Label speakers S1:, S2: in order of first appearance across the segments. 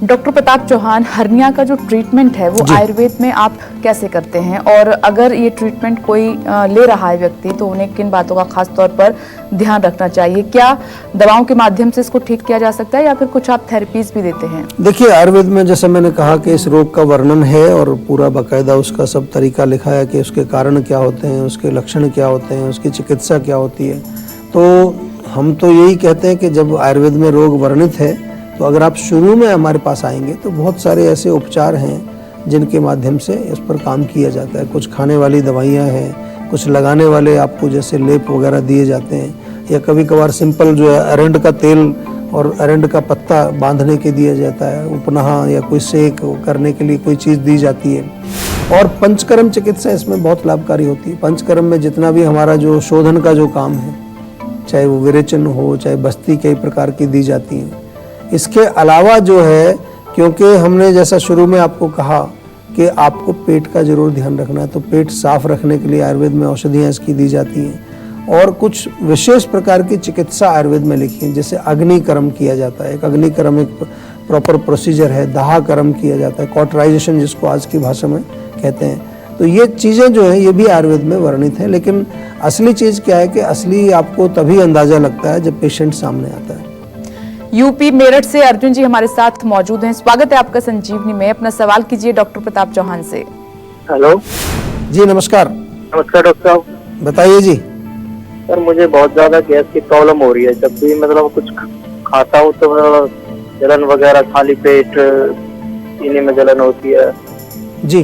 S1: Doctor Pratap Chauhan, hernia का जो treatment है वो आयुर्वेद में आप कैसे करते हैं, और अगर ये ट्रीटमेंट कोई ले रहा है व्यक्ति तो उन्हें किन बातों का खास तौर पर ध्यान रखना चाहिए? क्या दवाओं के माध्यम से इसको ठीक किया जा सकता है या फिर कुछ आप थेरेपीज भी देते हैं?
S2: देखिए, आयुर्वेद में जैसे मैंने कहा कि इस रोग का वर्णन है और पूरा बाकायदा उसका सब तरीका लिखा है कि उसके कारण क्या होते हैं, उसके लक्षण क्या होते हैं, उसकी चिकित्सा क्या होती है। तो हम तो यही कहते हैं कि जब आयुर्वेद में रोग वर्णित है तो अगर आप शुरू में हमारे पास आएंगे तो बहुत सारे ऐसे उपचार हैं जिनके माध्यम से इस पर काम किया जाता है। कुछ खाने वाली दवाइयाँ हैं, कुछ लगाने वाले आपको जैसे लेप वगैरह दिए जाते हैं, या कभी कभार सिंपल जो है अरंड का तेल और अरंड का पत्ता बांधने के दिया जाता है, उपनाह या कोई सेक करने के लिए कोई चीज़ दी जाती है। और पंचकर्म चिकित्सा इसमें बहुत लाभकारी होती है। पंचकर्म में जितना भी हमारा जो शोधन का जो काम है, चाहे वो विरेचन हो, चाहे बस्ती कई प्रकार की दी जाती हैं। इसके अलावा जो है, क्योंकि हमने जैसा शुरू में आपको कहा कि आपको पेट का जरूर ध्यान रखना है, तो पेट साफ रखने के लिए आयुर्वेद में औषधियाँ इसकी दी जाती हैं। और कुछ विशेष प्रकार की चिकित्सा आयुर्वेद में लिखी है, जैसे अग्निकर्म किया जाता है। एक अग्निकर्म एक प्रॉपर प्रोसीजर है। दाह कर्म किया जाता है, कॉटराइजेशन जिसको आज की भाषा में कहते हैं। तो ये चीज़ें जो हैं ये भी आयुर्वेद में वर्णित है। लेकिन असली चीज़ क्या है कि असली आपको तभी अंदाज़ा लगता है जब पेशेंट सामने आता है।
S1: यूपी मेरठ से अर्जुन जी हमारे साथ मौजूद हैं। स्वागत है आपका संजीवनी में। अपना सवाल कीजिए डॉक्टर प्रताप चौहान से।
S3: हेलो
S2: जी नमस्कार।
S3: नमस्कार डॉक्टर साहब।
S2: बताइए जी।
S3: सर मुझे बहुत ज्यादा गैस की प्रॉब्लम हो रही है। जब भी मतलब कुछ खाता हूँ तो जलन वगैरह, खाली पेट, सीने में जलन होती है।
S2: जी,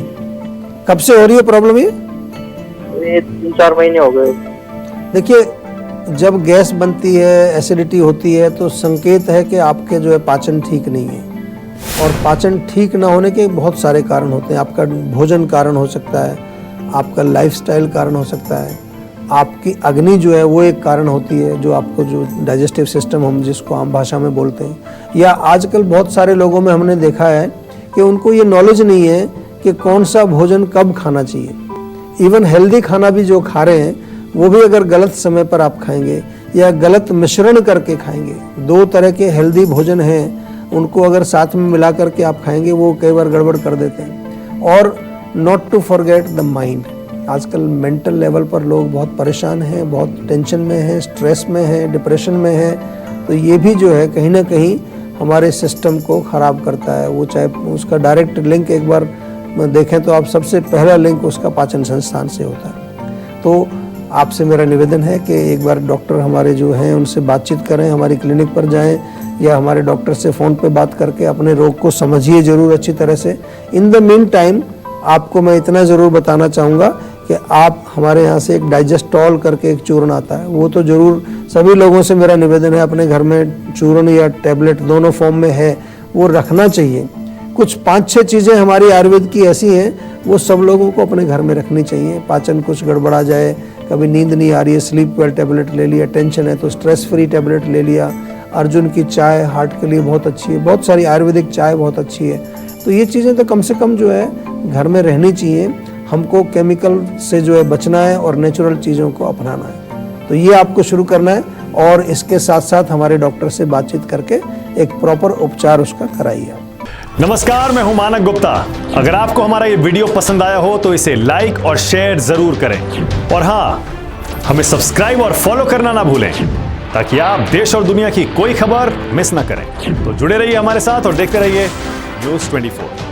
S2: कब से हो रही है प्रॉब्लम ये?
S3: 3-4 महीने हो गए।
S2: देखिए, जब गैस बनती है, एसिडिटी होती है, तो संकेत है कि आपके जो है पाचन ठीक नहीं है। और पाचन ठीक ना होने के बहुत सारे कारण होते हैं। आपका भोजन कारण हो सकता है, आपका लाइफस्टाइल कारण हो सकता है, आपकी अग्नि जो है वो एक कारण होती है, जो आपको जो डाइजेस्टिव सिस्टम हम जिसको आम भाषा में बोलते हैं। या आजकल बहुत सारे लोगों में हमने देखा है कि उनको ये नॉलेज नहीं है कि कौन सा भोजन कब खाना चाहिए। इवन हेल्दी खाना भी जो खा रहे हैं वो भी अगर गलत समय पर आप खाएंगे या गलत मिश्रण करके खाएंगे, 2 तरह के हेल्दी भोजन हैं, उनको अगर साथ में मिला करके आप खाएंगे वो कई बार गड़बड़ कर देते हैं। और not to forget the mind. आजकल मेंटल लेवल पर लोग बहुत परेशान हैं, बहुत टेंशन में हैं, स्ट्रेस में हैं, डिप्रेशन में हैं। तो ये भी जो है कहीं ना कहीं हमारे सिस्टम को ख़राब करता है। वो चाहे उसका डायरेक्ट लिंक एक बार देखें तो आप सबसे पहला लिंक उसका पाचन संस्थान से होता है। तो आपसे मेरा निवेदन है कि एक बार डॉक्टर हमारे जो हैं उनसे बातचीत करें, हमारी क्लिनिक पर जाएं या हमारे डॉक्टर से फ़ोन पे बात करके अपने रोग को समझिए ज़रूर अच्छी तरह से। इन द मीन टाइम आपको मैं इतना ज़रूर बताना चाहूँगा कि आप हमारे यहाँ से एक डाइजेस्टॉल करके एक चूर्ण आता है, वो तो ज़रूर सभी लोगों से मेरा निवेदन है अपने घर में चूर्ण या टैबलेट दोनों फॉर्म में है, वो रखना चाहिए। कुछ 5-6 चीज़ें हमारी आयुर्वेद की ऐसी हैं वो सब लोगों को अपने घर में रखनी चाहिए। पाचन कुछ गड़बड़ा जाए, कभी नींद नहीं आ रही है, स्लीप वेल टैबलेट ले लिया, टेंशन है तो स्ट्रेस फ्री टैबलेट ले लिया। अर्जुन की चाय हार्ट के लिए बहुत अच्छी है, बहुत सारी आयुर्वेदिक चाय बहुत अच्छी है। तो ये चीज़ें तो कम से कम जो है घर में रहनी चाहिए। हमको केमिकल से जो है बचना है और नेचुरल चीज़ों को अपनाना है। तो ये आपको शुरू करना है और इसके साथ साथ हमारे डॉक्टर से बातचीत करके एक प्रॉपर उपचार उसका कराइए।
S4: नमस्कार, मैं हूं मानक गुप्ता। अगर आपको हमारा ये वीडियो पसंद आया हो तो इसे लाइक और शेयर जरूर करें। और हाँ, हमें सब्सक्राइब और फॉलो करना ना भूलें ताकि आप देश और दुनिया की कोई खबर मिस ना करें। तो जुड़े रहिए हमारे साथ और देखते रहिए News 24।